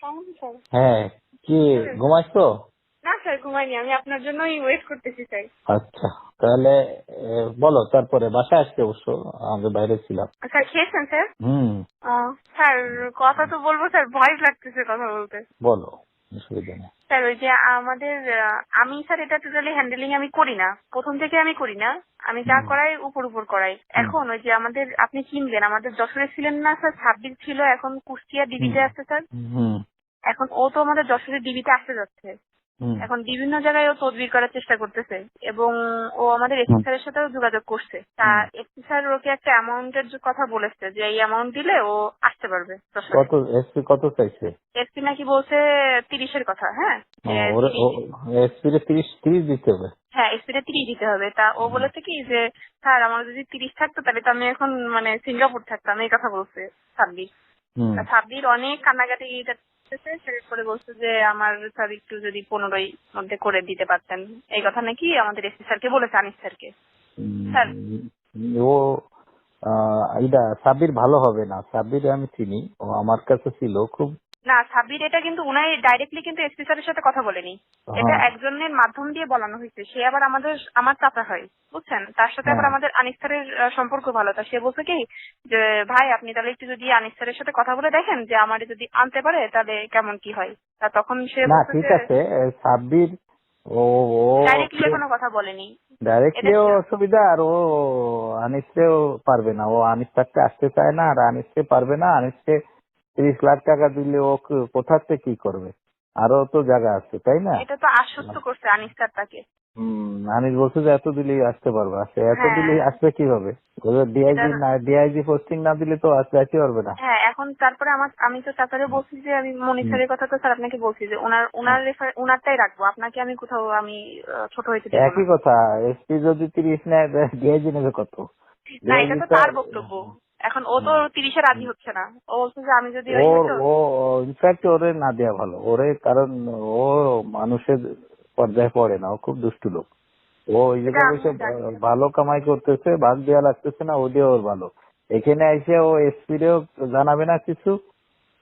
কেমন স্যার? হ্যাঁ, কি ঘুমাইছো? না স্যার, ঘুমাইনি, আমি আপনার জন্যই ওয়েট করতেছি স্যার। আচ্ছা, তাহলে বলো। তারপরে বাসায় আসতে অবশ্য আমি বাইরে ছিলাম। স্যার খেয়েছেন স্যার? হুম। স্যার কথা তো বলবো স্যার, ভয় লাগতেছে কথা বলতে। বলো, অসুবিধা নেই। স্যার ওই যে আমাদের আমি স্যার এটা টোটালি হ্যান্ডেলিং আমি করি না, প্রথম থেকে আমি করি না। আমি যা করাই উপর উপর করাই। এখন ওই যে আমাদের আপনি চিনবেন, আমাদের যশোরে ছিলেন না স্যার, 26 ছিল, এখন কুষ্টিয়া ডিবিতে আছে স্যার। হুম এখন ও তো আমাদের যশোরের ডিবিতে আসতে যাচ্ছে। হুম এখন বিভিন্ন জায়গায় ও তদবির করার চেষ্টা করতেছে এবং ও আমাদের এসপি স্যারের সাথেও যোগাযোগ করছে। তা এসপি স্যার ওকে একটা অ্যামাউন্টের কথা বলেছে যে এই অ্যামাউন্ট দিলে ও আসতে পারবে যশোরে। কত এসপি কত চাইছে? এসপি নাকি বলছে 30-এর কথা। হ্যাঁ, যে ওরে 30। এসপি রে 30 দিতে হবে। হ্যাঁ, এসপি টা 30 দিতে হবে। তা ও বলেছে কি যে স্যার আমার যদি 30 থাকতো তাহলে তো আমি এখন মানে সিঙ্গাপুর থাকতাম, এই কথা বলছে সাব্বির। হুম। তা সাব্বির অনেক কান্নাকাটি করতেছে, সে করে বলছে যে আমার স্যার একটু যদি 15 মধ্যে করে দিতে পারতেন, এই কথা নাকি আমাদের এসপি স্যারকে বলেছে, আনিস স্যারকে। স্যার ও এটা সাব্বির ভালো হবে না। সাব্বির আমি চিনি, ও আমার কাছে ছিল খুব। না, সাব্বির এটা কিন্তু উনাই ডাইরেক্টলি কিন্তু এসপি স্যারের সাথে কথা বলেনি, এটা হ্যাঁ একজনের মাধ্যম দিয়ে বলানো হয়েছে। সে আবার আমার চাচা হয়, বুঝছেন। তার সাথে আবার হ্যাঁ। আমাদের আনিস স্যারের সম্পর্ক ভালো। তা সে বলছে কি যে ভাই আপনি তাহলে একটু যদি আনিস স্যারের সাথে কথা বলে দেখেন যে আমার যদি আনতে পারে তাহলে কেমন কি হয়। তা তখন সে না বলছে ঠিক যে আছে, সাব্বির ও ও ডাইরেক্টলি এখনো কথা বলেনি। এটা ডাইরেক্টলিও অসুবিধা, আর ও আনিসকেও পারবে না। ও আনিস থাকতে আসতে চায় না, আর আনিসকে পারবে না। আনিসকে 30 লাখ টাকা দিলে ও কোথা থেকে কি করবে? আরো তো জায়গা আছে, তাই না? এটা তো আশ্বস্ত করছে আনিস স্যার তাকে। আনিস বলছে যে এত দিলেই আসতে পারবে। আসে এত হ্যাঁ, দিলেই আসবে কিভাবে? এটা ডিআইজি না, ডিআইজি পোস্টিং না দিলে তো আসতে পারবে না। হ্যাঁ। এখন তারপরে আমি তো চাচারে বলছি যে আমি মনির হুম। স্যারের কথা তো স্যার আপনাকে বলছি যে উনারটাই রাখবো, আপনাকে আমি কোথাও আমি ছোট হইতে দিব না। একই কথা, এসপি যদি 30 নেয়, ডিআইজি নেবে কত? না, এটা ডিআইজি তো তো তার বক্তব্য। এখন ও তো 30-এ রাজি হচ্ছে না, ও বলছে যে আমি যদি ওই ওর হতো। ও ইনফ্যাক্ট ওরে না দেওয়া ভালো। ওরে কারণ ও মানুষের পর্যায়ে পড়ে না, ও খুব দুষ্টু লোক। ও ওই এটা জায়গায় বসে আমিও জানি। ভালো কামাই করতেছে, ভাগ দেওয়া লাগতেছে না, ও দিয়ে ওর ভালো। এখানে এসে ও এসপিরেও জানাবে না কিছু,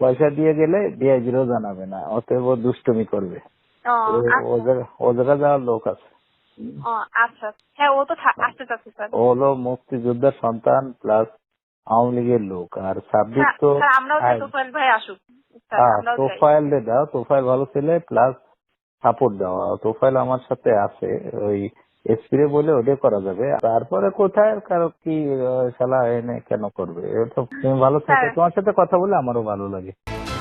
পয়সা দিয়ে গেলে ডিআইজিরও জানাবে না, অতএব ও দুষ্টুমি করবে। ও ও আচ্ছা। জায়গায় যাওয়ার লোক আছে। ও আচ্ছা। হ্যাঁ, ও তো আসতে চাচ্ছে স্যার। ও হলো মুক্তিযোদ্ধার সন্তান প্লাস আওয়ামী লীগের লোক। আর সাব্বির স্যার তো স্যার, আমরাও চাই তোফায়েল ভাই আসুক। স্যার আমরাও চাই। তোফায়েল দাও, তোফায়েল ভালো ছেলে, প্লাস সাপোর্ট দেওয়া। তোফায়েল আমার সাথে আছে, ওই এসপিরে বলে ওদের করা যাবে। তারপরে কোথায় কারো কি শালা এনে কেন করবে? এটা তো তুমি ভালো থেকো, স্যার তোমার সাথে কথা বলে আমারও ভালো লাগে।